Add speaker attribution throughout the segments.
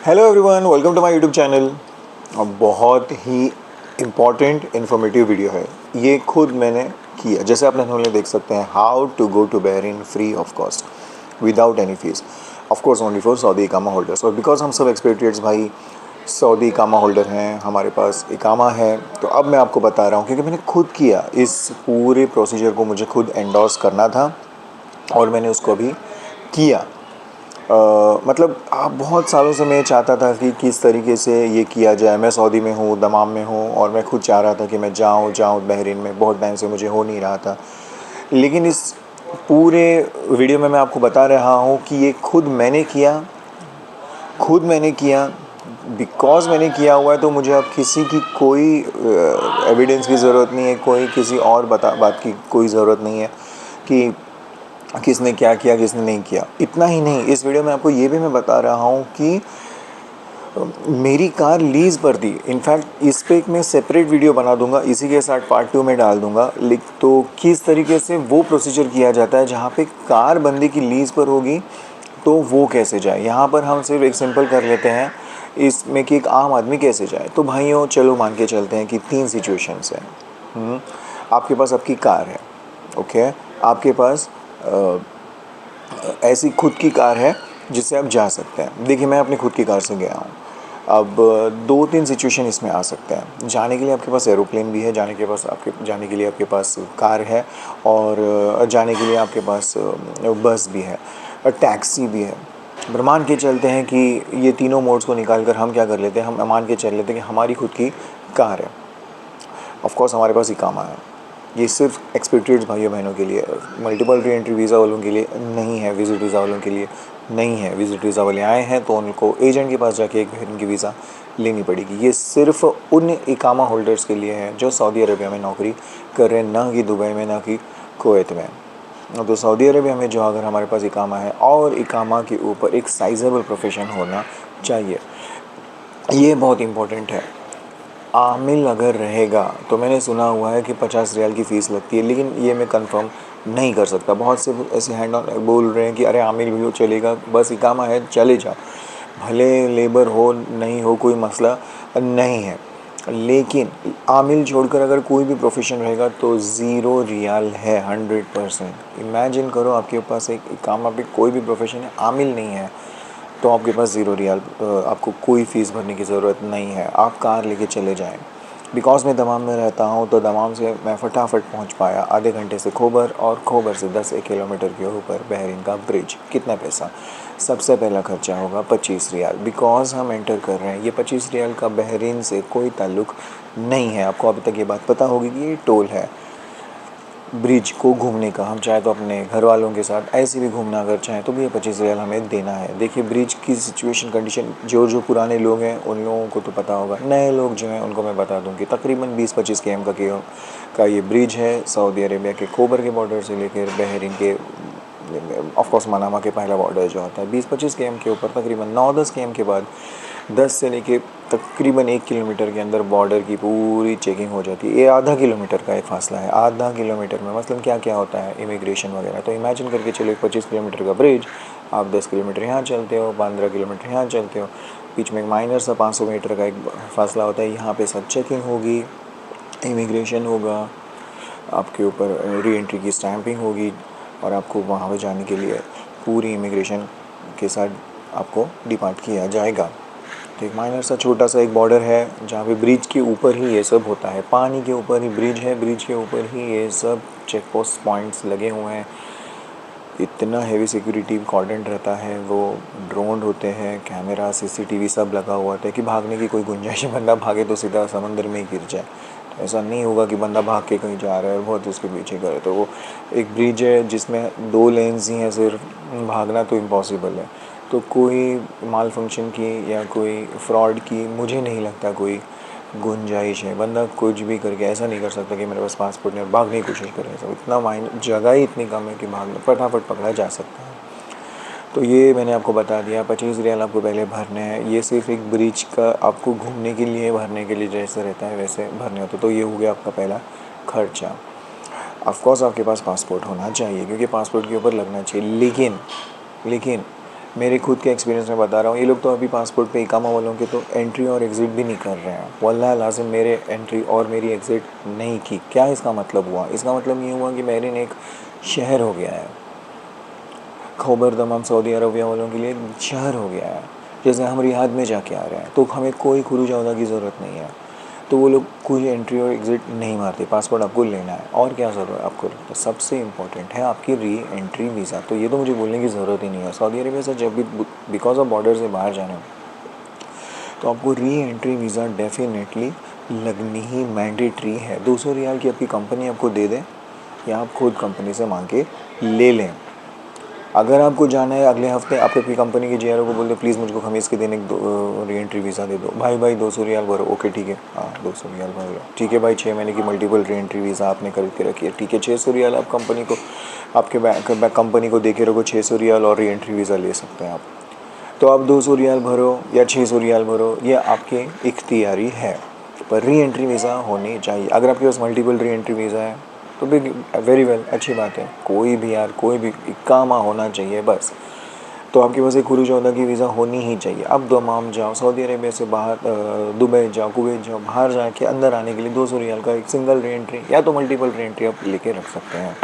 Speaker 1: Hello everyone, welcome to my YouTube channel. बहुत ही important informative video है ये। खुद मैंने किया, जैसे आप नॉर्मली देख सकते हैं, how to go to Bahrain free of cost without any fees, of course only for Saudi इकामा होल्डर्स। और बिकॉज हम सब एक्सपेट्रिएट्स भाई सऊदी इकामा होल्डर हैं, हमारे पास इकामा है, तो अब मैं आपको बता रहा हूँ क्योंकि मैंने खुद किया। इस पूरे प्रोसीजर को मुझे खुद एंडोर्स करना था और मैंने उसको अभी किया। मतलब बहुत सालों से मैं चाहता था कि किस तरीके से ये किया जाए। मैं सऊदी में हूँ, दमाम में हूँ, और मैं खुद चाह रहा था कि मैं जाऊँ बहरीन में। बहुत टाइम से मुझे हो नहीं रहा था, लेकिन इस पूरे वीडियो में मैं आपको बता रहा हूँ कि ये खुद मैंने किया। बिकॉज़ मैंने किया हुआ है तो मुझे अब किसी की कोई एविडेंस की ज़रूरत नहीं है, कोई किसी और बात की कोई ज़रूरत नहीं है कि किसने क्या किया किसने नहीं किया। इतना ही नहीं, इस वीडियो में आपको ये भी मैं बता रहा हूँ कि मेरी कार लीज़ पर थी। इनफैक्ट इस पे एक मैं सेपरेट वीडियो बना दूंगा, इसी के साथ पार्ट 2 में डाल दूंगा। तो किस तरीके से वो प्रोसीजर किया जाता है जहाँ पे कार बंदे की लीज़ पर होगी तो वो कैसे जाए। यहाँ पर हम सिर्फ एक सिंपल कर लेते हैं इसमें कि एक आम आदमी कैसे जाए। तो भाइयों चलो मान के चलते हैं कि 3 सिचुएशंस हैं। आपके पास आपकी कार है, ओके। आपके पास ऐसी खुद की कार है जिससे आप जा सकते हैं। देखिए, मैं अपनी खुद की कार से गया हूँ। अब 2-3 सिचुएशन इसमें आ सकते हैं। जाने के लिए आपके पास एरोप्लेन भी है, जाने के लिए आपके पास कार है, और जाने के लिए आपके पास बस भी है, टैक्सी भी है। पर मान के चलते हैं कि ये तीनों मोड्स को निकाल कर हम क्या कर लेते हैं, हम मान के चल लेते हैं कि हमारी खुद की कार है। ऑफ कोर्स हमारे पास इकामा है। ये सिर्फ एक्सपेट्रिएट्स भाइयों बहनों के लिए, मल्टीपल री एंट्री वीज़ा वालों के लिए नहीं है, विज़िट वीज़ा वालों के लिए नहीं है। विज़िट वीज़ा वाले आए हैं तो उनको एजेंट के पास जाके एक बहरीन की वीज़ा लेनी पड़ेगी। ये सिर्फ उन इकामा होल्डर्स के लिए है जो सऊदी अरबिया में नौकरी कर रहे हैं, ना कि दुबई में, ना कि कुवैत में। तो सऊदी अरबिया में जो अगर हमारे पास इकामा है और इकामा के ऊपर एक साइजेबल प्रोफेशन होना चाहिए, ये बहुत इम्पोर्टेंट है। आमिल अगर रहेगा तो मैंने सुना हुआ है कि 50 रियाल की फ़ीस लगती है, लेकिन ये मैं कंफर्म नहीं कर सकता। बहुत से ऐसे हैंड ऑन बोल रहे हैं कि अरे आमिल भी हो चलेगा, बस इकामा है चले जाओ, भले लेबर हो नहीं हो कोई मसला नहीं है। लेकिन आमिल छोड़कर अगर कोई भी प्रोफेशन रहेगा तो 0 रियाल है, 100%। इमेजिन करो आपके पास एक इकामा पे कोई भी प्रोफेशन है, आमिल नहीं है, तो आपके पास 0 रियाल, आपको कोई फ़ीस भरने की ज़रूरत नहीं है। आप कार लेके चले जाएं। बिकॉज़ मैं दमाम में रहता हूँ तो दमाम से मैं फटाफट पहुँच पाया आधे घंटे से खोबर, और खोबर से 10 किलोमीटर के ऊपर बहरीन का ब्रिज। कितना पैसा? सबसे पहला खर्चा होगा 25 रियाल। बिकॉज़ हम एंटर कर रहे हैं, ये 25 रियाल का बहरीन से कोई ताल्लुक़ नहीं है। आपको अभी तक ये बात पता होगी कि ये टोल है ब्रिज को घूमने का। हम चाहे तो अपने घर वालों के साथ ऐसे भी घूमना अगर चाहें तो भी ये 25 रियाल हमें देना है। देखिए, ब्रिज की सिचुएशन कंडीशन, जो पुराने लोग हैं उन लोगों को तो पता होगा, नए लोग जो हैं उनको मैं बता दूं कि तकरीबन 20-25 km का ये ब्रिज है। सऊदी अरेबिया के खोबर के बॉर्डर से लेकर बहरीन के, ऑफ कोर्स मनामा के पहला बॉर्डर जो होता है, 20-25 km के ऊपर तकरीबन 9-10 km के बाद 10 से लेके तकरीबन 1 किलोमीटर के अंदर बॉर्डर की पूरी चेकिंग हो जाती है। ये आधा किलोमीटर का एक फ़ासला है। आधा किलोमीटर में मतलब क्या क्या होता है, इमिग्रेशन वगैरह। तो इमेजिन करके चलो 25 किलोमीटर का ब्रिज, आप 10 किलोमीटर यहाँ चलते हो, 15 किलोमीटर यहाँ चलते हो, बीच में एक माइनर सा 500 मीटर का एक फ़ासला होता है। यहाँ पे सब चेकिंग होगी, इमिग्रेशन होगा, आपके ऊपर री एंट्री की स्टैंपिंग होगी, और आपको वहाँ पर जाने के लिए पूरी इमिग्रेशन के साथ आपको डिपार्ट किया जाएगा। तो एक माइनर सा छोटा सा एक बॉर्डर है जहाँ पे ब्रिज के ऊपर ही ये सब होता है। पानी के ऊपर ही ब्रिज है, ब्रिज के ऊपर ही ये सब चेक पोस्ट पॉइंट्स लगे हुए हैं। इतना हेवी सिक्योरिटी कॉर्डन रहता है, वो ड्रोन होते हैं, कैमरा, सीसीटीवी सब लगा हुआ होता है कि भागने की कोई गुंजाइश, बंदा भागे तो सीधा समंदर में ही गिर जाए। तो ऐसा नहीं होगा कि बंदा भाग के कहीं जा रहा है और बहुत उसके पीछे करे। तो वो एक ब्रिज है जिसमें 2 लेन्स ही हैं सिर्फ, भागना तो इम्पॉसिबल है। तो कोई माल फंक्शन की या कोई फ्रॉड की मुझे नहीं लगता कोई गुंजाइश है। बंदा कुछ भी करके ऐसा नहीं कर सकता कि मेरे पास पासपोर्ट नहीं और भागने की कोशिश करे। सब इतना जगह ही इतनी कम है कि भागना फटाफट पकड़ा जा सकता है। तो ये मैंने आपको बता दिया। 25 रियाल आपको पहले भरने हैं। ये सिर्फ एक ब्रिज का आपको घूमने के लिए भरने के लिए जैसे रहता है वैसे भरने होते। तो ये हो गया आपका पहला खर्चा। ऑफकोर्स आपके पास पासपोर्ट होना चाहिए क्योंकि पासपोर्ट के ऊपर लगना चाहिए। लेकिन मेरे खुद के एक्सपीरियंस में बता रहा हूँ, ये लोग तो अभी पासपोर्ट पे इकामा वालों के तो एंट्री और एग्ज़िट भी नहीं कर रहे हैं। वल्लाह लाज़िम मेरे एंट्री और मेरी एग्ज़िट नहीं की। क्या इसका मतलब हुआ? इसका मतलब ये हुआ कि बहरीन एक शहर हो गया है। खैबर दमाम सऊदी अरबिया वालों के लिए एक शहर हो गया है। जैसे हम रियाद में जाके आ रहे हैं तो हमें कोई खुरू जावदा की ज़रूरत नहीं है। तो वो लोग कोई एंट्री और एग्ज़िट नहीं मारते। पासपोर्ट आपको लेना है और क्या ज़रूरत है आपको। तो सबसे इम्पोर्टेंट है आपकी री एंट्री वीज़ा। तो ये तो मुझे बोलने की ज़रूरत ही नहीं है। सऊदी अरबिया से जब भी बिकॉज ऑफ बॉर्डर से बाहर जाना हो तो आपको री एंट्री वीज़ा डेफिनेटली लगनी ही मैंडेटरी है। 200 रियाल की आपकी कंपनी आपको दे दे या आप खुद कंपनी से मांग के ले लें। अगर आपको जाना है अगले हफ्ते, आप अपनी कंपनी के जीआरओ को बोल दो प्लीज़ मुझको खमीस के दिन एक री एंट्री वीज़ा दे दो। भाई 200 रियाल भरो। ओके ठीक है, हाँ 200 रियाल भरो। ठीक है भाई, 6 महीने की मल्टीपल री एंट्री वीज़ा आपने खरीद के रखी है। ठीक है, 600 रियाल आप कंपनी को, आपके बैंक कंपनी को दे के रखो 600 रियाल और री एंट्री वीज़ा ले सकते हैं आप। तो आप 200 रियाल भरो या 600 रियाल भरो, ये आपके इख्तियारी है, पर री एंट्री वीज़ा होनी चाहिए। अगर आपके पास मल्टीपल री एंट्री वीज़ा है तो भी वेरी वेल, अच्छी बात है। कोई भी यार, कोई भी इकामा होना चाहिए बस। तो आपके पास एक खुरू चौदह की वीज़ा होनी ही चाहिए। अब दमाम जाओ, सऊदी अरेबिया से बाहर दुबई जाओ, कुवैत जाओ, बाहर जाके अंदर आने के लिए 200 रियाल का एक सिंगल री एंट्री या तो मल्टीपल री एंट्री आप लेके रख सकते हैं।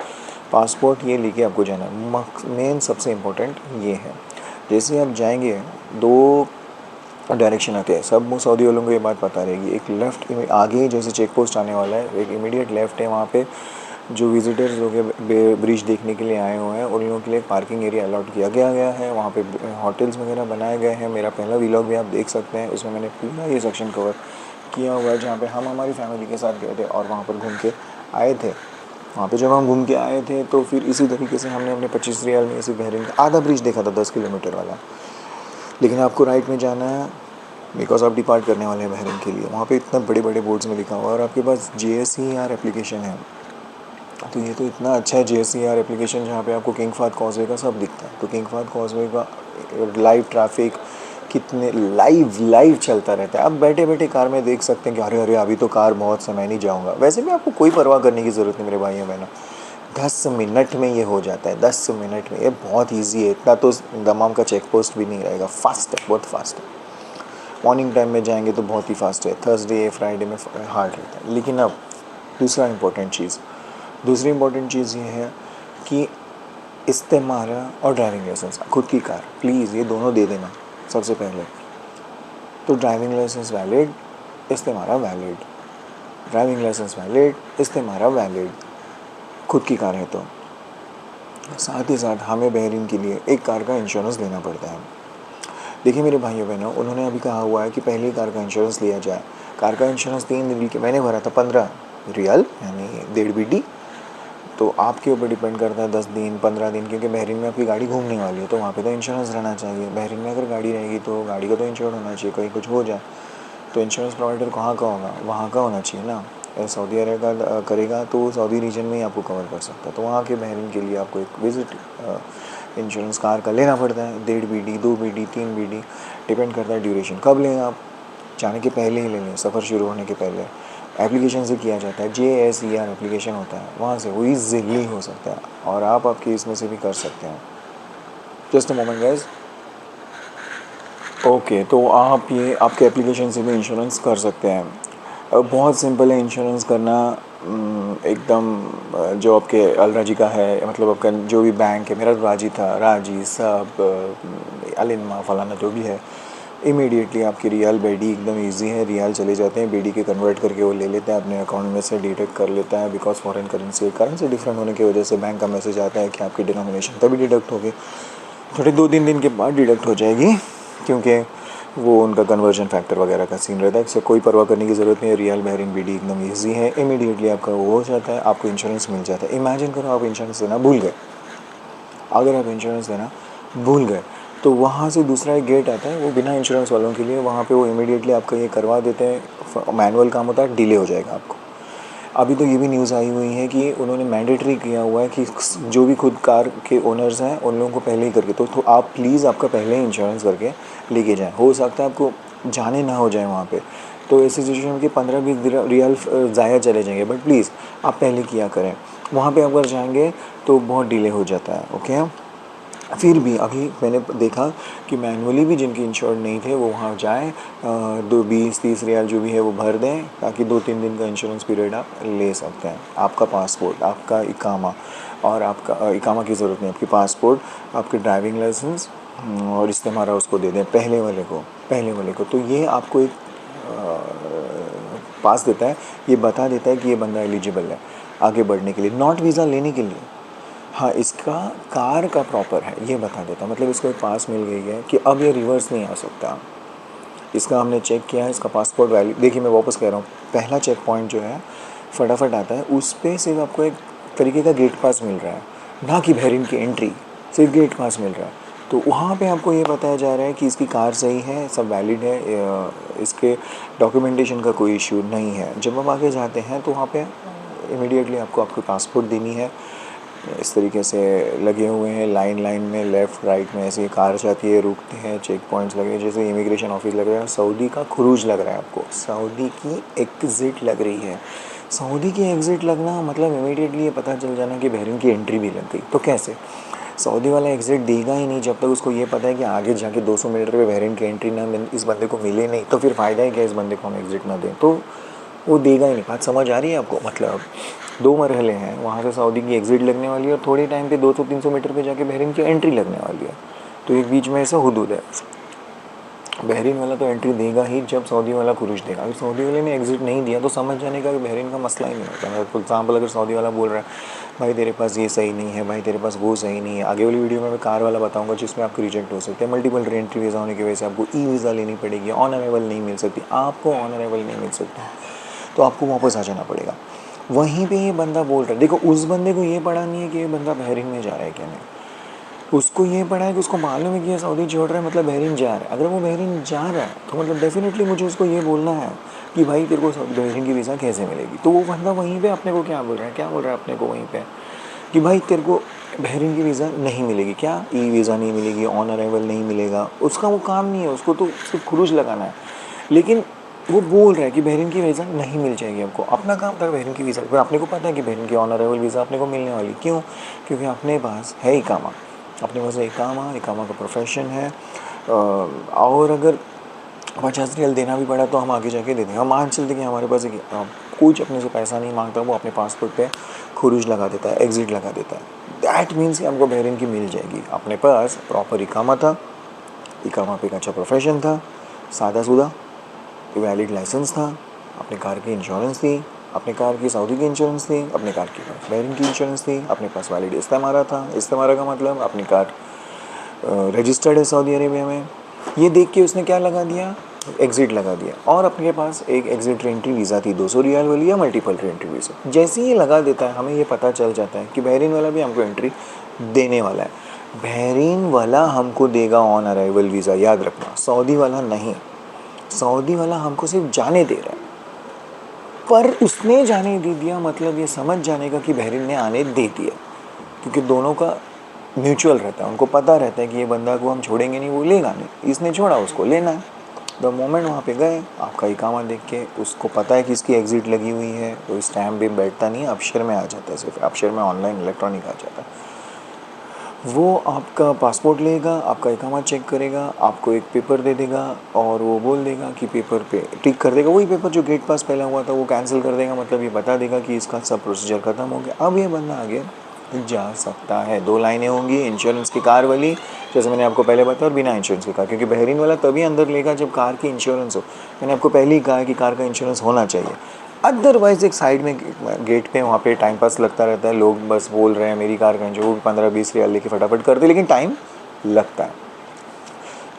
Speaker 1: पासपोर्ट ये लेके आपको जाना है। मेन सबसे इम्पोर्टेंट ये है। जैसे आप जाएंगे, दो डायरेक्शन आते हैं, सब सऊदी वालों को ये बात पता रहेगी। एक लेफ़्ट आगे जैसे चेक पोस्ट आने वाला है, एक इमीडिएट लेफ़्ट है, वहाँ पे जो विजिटर्स लोग ब्रिज देखने के लिए आए हुए हैं उन लोगों के लिए पार्किंग एरिया अलॉट किया गया है। वहाँ पे होटल्स वगैरह बनाए गए हैं। मेरा पहला व्लॉग भी आप देख सकते हैं, उसमें मैंने पूरा ये सेक्शन कवर किया हुआ है जहाँ पे हम हमारी फैमिली के साथ गए थे और वहाँ पर घूम के आए थे। वहाँ पे जब हम घूम के आए थे तो फिर इसी तरीके से हमने अपने 25 रियाल में इसी बहरीन का आधा ब्रिज देखा था, 10 किलोमीटर वाला। लेकिन आपको राइट में जाना है बिकॉज आप डिपार्ट करने वाले हैं बहरीन के लिए। वहाँ पे इतना बड़े बड़े बोर्ड्स में लिखा हुआ है और आपके पास JSER एप्लीकेशन है। तो ये तो इतना अच्छा है JSER एप्लीकेशन, जहाँ पे आपको किंग फाहद कॉजवे का सब दिखता है। तो किंग फाहद कॉजवे का लाइव ट्रैफिक कितने लाइव चलता रहता है। आप बैठे बैठे कार में देख सकते हैं कि अरे अभी तो कार बहुत समय नहीं जाऊँगा। वैसे भी आपको कोई परवाह करने की ज़रूरत नहीं मेरे भाइयों बहनों। 10 मिनट में ये हो जाता है, 10 मिनट में। ये बहुत ईजी है। इतना तो दमाम का चेक पोस्ट भी नहीं रहेगा। फास्ट है, बहुत फास्ट है। मॉर्निंग टाइम में जाएंगे तो बहुत ही फास्ट है। थर्सडे फ्राइडे में हार्ड रहता है। लेकिन अब दूसरी इम्पोर्टेंट चीज़ ये है कि इस्तेमारा और ड्राइविंग लाइसेंस, खुद की कार, प्लीज़ ये दोनों दे देना सबसे पहले। तो ड्राइविंग लाइसेंस वैलिड, इस्तेमारा वैलिड। ड्राइविंग लाइसेंस वैलिड, इस्तेमारा वैलिड। खुद की कार है तो साथ ही साथ हमें बहरीन के लिए एक कार का इंश्योरेंस लेना पड़ता है। देखिए मेरे भाइयों बहनों, उन्होंने अभी कहा हुआ है कि पहले कार का इंश्योरेंस लिया जाए। कार का इंश्योरेंस 3 दिन की मैंने भरा था 15 रियाल, यानी 1.5 BD। तो आपके ऊपर डिपेंड करता है 10 दिन 15 दिन, क्योंकि बहरीन में आपकी गाड़ी घूमने वाली है तो वहाँ पे तो इंश्योरेंस रहना चाहिए। बहरीन में अगर गाड़ी रहेगी तो गाड़ी का तो इंश्योर होना चाहिए, कहीं कुछ हो जाए तो इंश्योरेंस प्रोवाइडर कहाँ का होगा, वहाँ का होना चाहिए ना। सऊदी अरब का करेगा तो सऊदी रीजन में ही आपको कवर कर सकता है। तो वहाँ के बहरीन के लिए आपको एक विज़िट इंश्योरेंस कार का लेना पड़ता है। 1.5 BD, 2 BD, 3 BD, डिपेंड करता है ड्यूरेशन। कब लें आप, जाने के पहले ही ले लें, सफ़र शुरू होने के पहले। एप्लीकेशन से किया जाता है, JSER एप्लीकेशन होता है, वहाँ से वो ईज़िली हो सकता है और आप आपकी इसमें से भी कर सकते हैं। Just a moment guys. Okay, तो आप ये आपके एप्लीकेशन से भी इंश्योरेंस कर सकते हैं। बहुत सिंपल है इंश्योरेंस करना। एकदम जो आपके अलराजी का है, मतलब आपका जो भी बैंक है, मेरा राजी था, राजी सब अलिनमा फलाना जो भी है, इमीडिएटली आपकी रियाल बेडी एकदम इजी है। रियाल चले जाते हैं, बेडी के कन्वर्ट करके वो ले लेते हैं, अपने अकाउंट में से डिडक्ट कर लेता है। बिकॉज फॉरेन करेंसी डिफरेंट होने की वजह से बैंक का मैसेज आता है कि आपकी डिनोमिनेशन तभी डिडक्ट होगी, थोड़े 2-3 दिन के बाद डिडक्ट हो जाएगी, क्योंकि वो उनका कन्वर्जन फैक्टर वगैरह का सीन रहता है। इससे कोई परवाह करने की ज़रूरत नहीं है। रियल बहरीन BD एकदम ईजी है, इमीडिएटली आपका वो हो जाता है, आपको इंश्योरेंस मिल जाता है। इमेजिन करो आप इंश्योरेंस देना भूल गए। अगर आप इंश्योरेंस देना भूल गए तो वहाँ से दूसरा एक गेट आता है, वो बिना इंश्योरेंस वालों के लिए। वहाँ पे वो इमीडिएटली आपका ये करवा देते हैं। मैनुअल काम होता है, डिले हो जाएगा आपको। अभी तो ये भी न्यूज़ आई हुई है कि उन्होंने मैंडेटरी किया हुआ है कि जो भी खुद कार के ओनर्स हैं उन लोगों को पहले ही करके तो आप प्लीज़ आपका पहले ही इंश्योरेंस करके लेके जाएं। हो सकता है आपको जाने ना हो जाए वहाँ पे, तो ऐसी सिचुएशन में कि 15-20 रियाल ज़ाया चले जाएंगे, बट प्लीज़ आप पहले किया करें। वहाँ पे अगर जाएंगे तो बहुत डिले हो जाता है। ओके, फिर भी अभी मैंने देखा कि मैनुअली भी जिनके इंश्योर्ड नहीं थे वो वहाँ जाएँ, 20-30 रियाल जो भी है वो भर दें, ताकि 2-3 दिन का इंश्योरेंस पीरियड आप ले सकते हैं। आपका पासपोर्ट, आपका इकामा, और आपका इकामा की ज़रूरत नहीं, आपकी पासपोर्ट, आपके ड्राइविंग लाइसेंस और इस्तेमारा उसको दे दें, पहले वाले को। तो ये आपको एक पास देता है, ये बता देता है कि ये बंदा एलिजिबल है आगे बढ़ने के लिए, नॉट वीज़ा लेने के लिए। हाँ, इसका कार का प्रॉपर है ये बता देता, मतलब इसको एक पास मिल गई है कि अब ये रिवर्स नहीं आ सकता। इसका हमने चेक किया है, इसका पासपोर्ट वैलिड। देखिए मैं वापस कह रहा हूँ, पहला चेक पॉइंट जो है फटाफट आता है, उस पर सिर्फ आपको एक तरीके का गेट पास मिल रहा है, ना कि बहरीन की एंट्री, सिर्फ गेट पास मिल रहा है। तो वहाँ पे आपको ये बताया जा रहा है कि इसकी कार सही है, सब वैलिड है, इसके डॉक्यूमेंटेशन का कोई इशू नहीं है। जब हम आगे जाते हैं तो वहाँ पे इमीडिएटली आपको आपकी पासपोर्ट देनी है। इस तरीके से लगे हुए हैं लाइन लाइन में, लेफ़्ट राइट में ऐसे कार जाती है, रुकते हैं, चेक पॉइंट्स लगे हैं, जैसे इमिग्रेशन ऑफिस लग रहा है। सऊदी का खुरूज लग रहा है आपको, सऊदी की एग्ज़िट लग रही है। सऊदी की एग्ज़िट लगना मतलब इमीडिएटली ये पता चल जाना कि बहरीन की एंट्री भी लग गई। तो कैसे? सऊदी वाला एग्ज़िट देगा ही नहीं जब तक उसको ये पता है कि आगे जाके 200 मीटर पे बहरीन की एंट्री ना इस बंदे को मिले नहीं, तो फिर फ़ायदा है क्या इस बंदे को हम एग्ज़िट ना दें? तो वो देगा ही नहीं। बात समझ आ रही है आपको? मतलब 2 मरहले हैं, वहाँ से सऊदी की एग्ज़िट लगने वाली है और थोड़े टाइम पे 200-300 मीटर पे जाके बहरीन की एंट्री लगने वाली है। तो एक बीच में ऐसा हुदूद है। बहरीन वाला तो एंट्री देगा ही जब सऊदी वाला खुरूज देगा। अगर सऊदी वाले ने एग्ज़िट नहीं दिया तो समझ जाने का कि बहरीन का मसला ही नहीं होता। फॉर एग्ज़ाम्पल, अगर सऊदी वाला बोल रहा है भाई तेरे पास ये सही नहीं है, भाई तेरे पास वो सही नहीं है। आगे वाली वीडियो में मैं कार वाला बताऊंगा जिसमें आपको रिजेक्ट हो सकते हैं। मल्टीपल री एंट्री वीज़ा होने की वजह से आपको ई वीज़ा लेनी पड़ेगी, ऑन अराइवल नहीं मिल सकती, आपको ऑन अराइवल नहीं मिल सकती, तो आपको वापस आ जाना पड़ेगा। वहीं पे ये बंदा बोल रहा है, देखो उस बंदे को ये पड़ा नहीं है कि ये बंदा बहरीन में जा रहा है क्या नहीं, उसको ये पड़ा है कि उसको मालूम है कि ये सऊदी छोड़ रहा है मतलब बहरीन जा रहा है। अगर वो बहरीन जा रहा है तो मतलब डेफिनेटली मुझे उसको ये बोलना है कि भाई तेरे को बहरीन की वीज़ा कैसे मिलेगी। तो वो बंदा वहीं पे अपने को क्या बोल रहा है, क्या बोल रहा है अपने को वहीं पे कि भाई तेरे को बहरीन की वीज़ा नहीं मिलेगी, क्या ई वीज़ा नहीं मिलेगी, ऑन अराइवल नहीं मिलेगा। उसका वो काम नहीं है, उसको तो सिर्फ खुरूज लगाना है। लेकिन वो बोल रहा है कि बहरीन की वीज़ा नहीं मिल जाएगी आपको। अपना काम था बहरीन की वीज़ा, पर अपने को पता है कि बहरीन की ऑन अराइवल वीज़ा अपने को मिलने वाली। क्यों? क्योंकि अपने पास है इकामा, अपने पास इकामा का प्रोफेशन है। और अगर 50 रियाल देना भी पड़ा तो हम आगे जाके दे देंगे। हम मान चलते कि हमारे पास कुछ अपने से पैसा नहीं मांगता, वो अपने पासपोर्ट पे खुरूज लगा देता है, एग्ज़िट लगा देता है। दैट मीन्स कि हमको बहरीन की मिल जाएगी। अपने पास प्रॉपर इकामा था, इकामा पे एक अच्छा प्रोफेशन था, सादा सुदा वैलिड लाइसेंस था, अपने कार की इंश्योरेंस थी, अपने कार की सऊदी की इंश्योरेंस थी, अपने कार की बहरीन की इंश्योरेंस थी, अपने पास वैलिड इस्तेमारा था। इस्तेमारा का मतलब अपनी कार रजिस्टर्ड है सऊदी अरेबिया में। ये देख के उसने क्या लगा दिया, एग्ज़िट लगा दिया। और अपने पास एक एग्ज़िट एंट्री वीज़ा थी 200 रियाल वाली या मल्टीपल एंट्री वीज़ा। जैसे ही लगा देता है हमें ये पता चल जाता है कि बहरीन वाला भी हमको एंट्री देने वाला है। बहरीन वाला हमको देगा ऑन अराइवल वीज़ा, याद रखना, सऊदी वाला नहीं। सऊदी वाला हमको सिर्फ जाने दे रहा है, पर उसने जाने दे दिया मतलब ये समझ जाने का कि बहरीन ने आने दे दिया, क्योंकि दोनों का म्यूचुअल रहता है। उनको पता रहता है कि ये बंदा को हम छोड़ेंगे नहीं, वो लेगा नहीं, इसने छोड़ा उसको लेना है। द मोमेंट वहाँ पे गए, आपका इकामा देख के उसको पता है कि इसकी एग्ज़िट लगी हुई है, तो स्टैम्प भी बैठता नहीं है, अबशर में आ जाता है, सिर्फ अबशर में ऑनलाइन इलेक्ट्रॉनिक आ जाता है। वो आपका पासपोर्ट लेगा, आपका इकामा चेक करेगा, आपको एक पेपर दे देगा और वो बोल देगा कि पेपर पे टिक कर देगा। वही पेपर जो गेट पास पहला हुआ था वो कैंसिल कर देगा, मतलब ये बता देगा कि इसका सब प्रोसीजर ख़त्म हो गया, अब ये बंदा आगे जा सकता है। 2 लाइनें होंगी इंश्योरेंस की कार वाली, जैसे मैंने आपको पहले बताया, और बिना इंश्योरेंस की कार, क्योंकि बहरीन वाला तभी अंदर लेगा जब कार की इंश्योरेंस हो। मैंने आपको पहले ही कहा है कि कार का इंश्योरेंस होना चाहिए। अदरवाइज़ एक साइड में गेट पे वहाँ पे टाइम पास लगता रहता है, लोग बस बोल रहे हैं मेरी कार का जो 15-20 रियाल लेके फटाफट करते, लेकिन टाइम लगता है।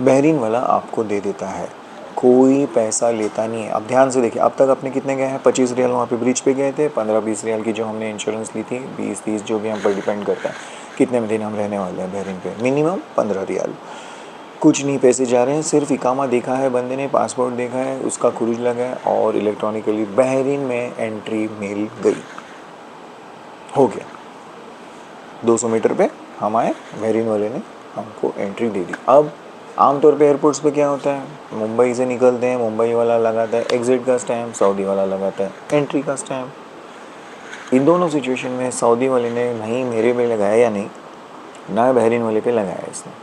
Speaker 1: बहरीन वाला आपको दे देता है, कोई पैसा लेता नहीं है। अब ध्यान से देखिए, अब तक अपने कितने गए हैं, 25 रियाल वहाँ पे ब्रिज पे गए थे, 15-20 रियाल की जो हमने इंश्योरेंस ली थी, 20-30 जो भी हम पर डिपेंड करता है कितने दिन हम रहने वाले हैं बहरीन पे, मिनिमम 15 रियाल। कुछ नहीं पैसे जा रहे हैं, सिर्फ इकामा देखा है बंदे ने, पासपोर्ट देखा है, उसका खुरूज लगा है और इलेक्ट्रॉनिकली बहरीन में एंट्री मिल गई, हो गया। 200 मीटर पे हम आए, बहरीन वाले ने हमको एंट्री दे दी। अब आमतौर पे एयरपोर्ट्स पे क्या होता है, मुंबई से निकलते हैं, मुंबई वाला लगाता है एग्ज़िट का स्टैम्प, सऊदी वाला लगाता है एंट्री का स्टैम्प। इन दोनों सिचुएशन में सऊदी वाले ने नहीं मेरे पे लगाया या नहीं, ना बहरीन वाले पे लगाया इसने,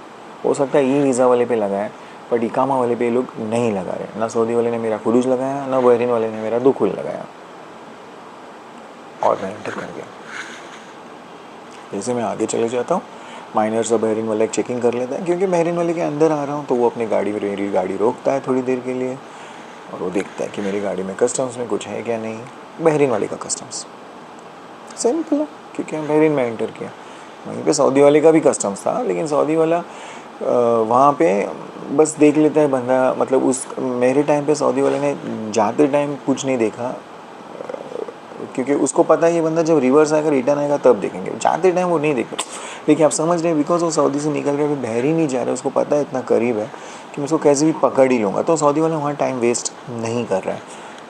Speaker 1: हो सकता है ई वीज़ा वाले पे लगाया, बट इकामा वाले पे ये लोग नहीं लगा रहे। ना सऊदी वाले ने मेरा खुरूज लगाया, ना बहरीन वाले ने मेरा दुखुल लगाया, और मैं एंटर कर गया। जैसे मैं आगे चले जाता हूँ, माइनर सा बहरीन वाला एक चेकिंग कर लेता है, क्योंकि बहरीन वाले के अंदर आ रहा हूँ तो वो अपनी मेरी गाड़ी रोकता है थोड़ी देर के लिए, और वो देखता है कि मेरी गाड़ी में कस्टम्स में कुछ है क्या नहीं। बहरीन वाले का कस्टम्स सिंपल है, क्योंकि हम बहरीन में एंटर किया। वहीं पे सऊदी वाले का भी कस्टम्स था, लेकिन सऊदी वाला वहाँ पे बस देख लेता है बंदा, मतलब उस मेरे टाइम पे सऊदी वाले ने जाते टाइम कुछ नहीं देखा, क्योंकि उसको पता है ये बंदा जब रिवर्स आएगा रिटर्न आएगा तब देखेंगे, जाते टाइम वो नहीं देखे। देखिए आप समझ रहे हैं, बिकॉज वो सऊदी से निकल के बहरीन नहीं जा रहा है, उसको पता है इतना करीब है कि मैं उसको कैसे भी पकड़ ही लूँगा, तो सऊदी वाला वहाँ टाइम वेस्ट नहीं कर रहा है,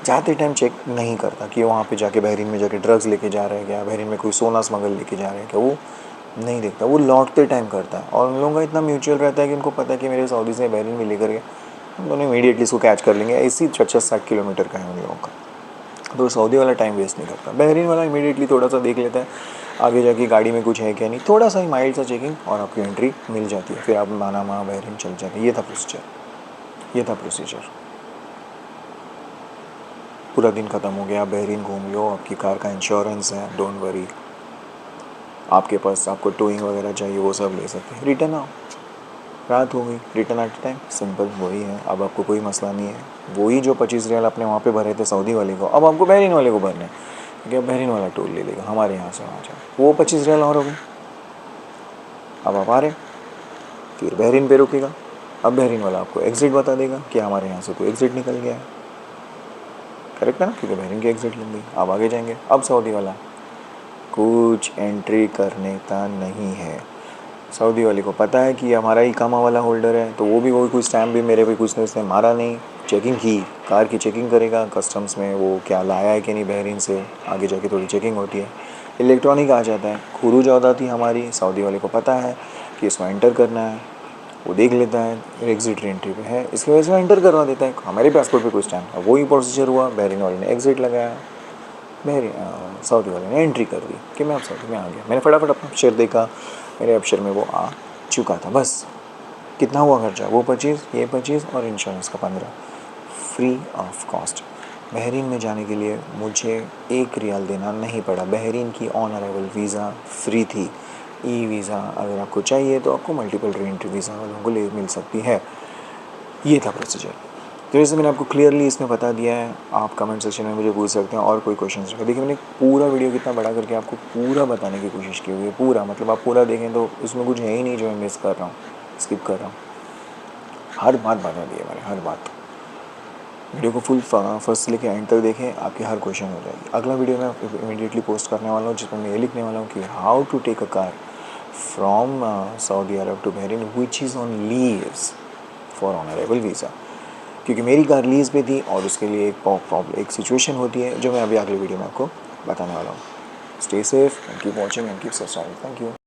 Speaker 1: जाते टाइम चेक नहीं करता कि वहाँ पे जाके बहरीन में जाके ड्रग्स लेके जा रहे हैं क्या, बहरीन में कोई सोना स्मगल लेके जा रहे हैं क्या, वो नहीं देखता, वो लौटते टाइम करता है। और उन लोगों का इतना म्यूचुअल रहता है कि उनको पता है कि मेरे सऊदी से बहरीन में लेकर गए, हम दोनों इमीडिएटली इसको कैच कर लेंगे, इसी 50-60 किलोमीटर का है उन लोगों का, तो सऊदी वाला टाइम वेस्ट नहीं करता। बहरीन वाला इमीडिएटली थोड़ा सा देख लेता है आगे जाके गाड़ी में कुछ है क्या नहीं, थोड़ा सा ही माइल्ड सा चेकिंग और आपकी एंट्री मिल जाती है, फिर आप मानामा बहरीन चल जाते हैं। ये था प्रोसीजर। पूरा दिन ख़त्म हो गया, बहरीन घूम लो, आपकी कार का इंश्योरेंस है, डोंट वरी, आपके पास आपको टोइंग वगैरह चाहिए वो सब ले सकते हैं। रिटर्न आओ, रात हो गई, रिटर्न एट टाइम, सिंपल वही है। अब आपको कोई मसला नहीं है, वही जो 25 रियाल आपने वहाँ पे भरे थे सऊदी वाले को, अब आपको बहरीन वाले को भरने, क्योंकि अब बहरीन वाला टोल ले लेगा हमारे यहाँ से वहाँ जाए, वो 25 रियाल और हो गए। अब आप आ रहे, फिर बहरीन पे रुकेगा, अब बहरीन वाला आपको एग्ज़िट बता देगा कि हमारे यहाँ से तो एग्ज़िट निकल गया है, करेक्ट है ना, क्योंकि बहरीन की एग्ज़िट लग गई। अब आगे जाएंगे, अब सऊदी वाला कुछ एंट्री करने का नहीं है। सऊदी वाले को पता है कि हमारा इकामा वाला होल्डर है, तो वो भी कोई स्टैम्प भी मेरे पे कुछ उसने मारा नहीं, चेकिंग की, कार की चेकिंग करेगा कस्टम्स में, वो क्या लाया है कि नहीं बहरीन से, आगे जाके थोड़ी चेकिंग होती है। इलेक्ट्रॉनिक आ जाता है, खुरूज आता थी हमारी, सऊदी वाले को पता है कि इसमें एंटर करना है, वो देख लेता है एग्ज़िट एंट्री पे है, इसकी वजह से एंटर करवा देता है। हमारे पासपोर्ट पे कोई स्टैम्प था, वही प्रोसीजर हुआ, बहरीन वाले ने एग्ज़िट लगाया, सऊदी वाले ने एंट्री कर दी कि मैं अब सऊदी में आ गया। मैंने फटाफट अपना अक्षर देखा, मेरे अक्षर में वो आ चुका था। बस कितना हुआ खर्चा, वो 25, ये 25 और इंश्योरेंस का 15, फ्री ऑफ कॉस्ट। बहरीन में जाने के लिए मुझे 1 रियाल देना नहीं पड़ा। बहरीन की ऑन अराइवल वीज़ा फ्री थी। ई वीज़ा अगर आपको चाहिए तो आपको मल्टीपल रीएंट्री वीज़ा वालों को ले मिल सकती है। ये था प्रोसीजर। तो जैसे मैंने आपको क्लियरली इसमें बता दिया है, आप कमेंट सेक्शन में मुझे पूछ सकते हैं और कोई क्वेश्चंस रखें। देखिए मैंने पूरा वीडियो कितना बड़ा करके आपको पूरा बताने की कोशिश की हुई है, पूरा मतलब आप पूरा देखें तो इसमें कुछ है ही नहीं जो मैं मिस कर रहा हूँ, स्किप कर रहा हूँ। हर बात बता दी है मैंने, हर बात। वीडियो को फुल फर्स्ट से लेकर एंड तक देखें, आपकी हर क्वेश्चन हो जाएगी। अगला वीडियो मैं इमीडिएटली पोस्ट करने वाला हूँ, जिसमें मैं ये लिखने वाला हूँ कि how to take a car from Saudi Arab to Bahrain which is on leaves for on arrival visa, क्योंकि मेरी कार लीज़ पे थी और उसके लिए एक सिचुएशन होती है जो मैं अभी अगले वीडियो में आपको बताने वाला हूँ। Stay safe and keep watching and keep subscribing. Thank you.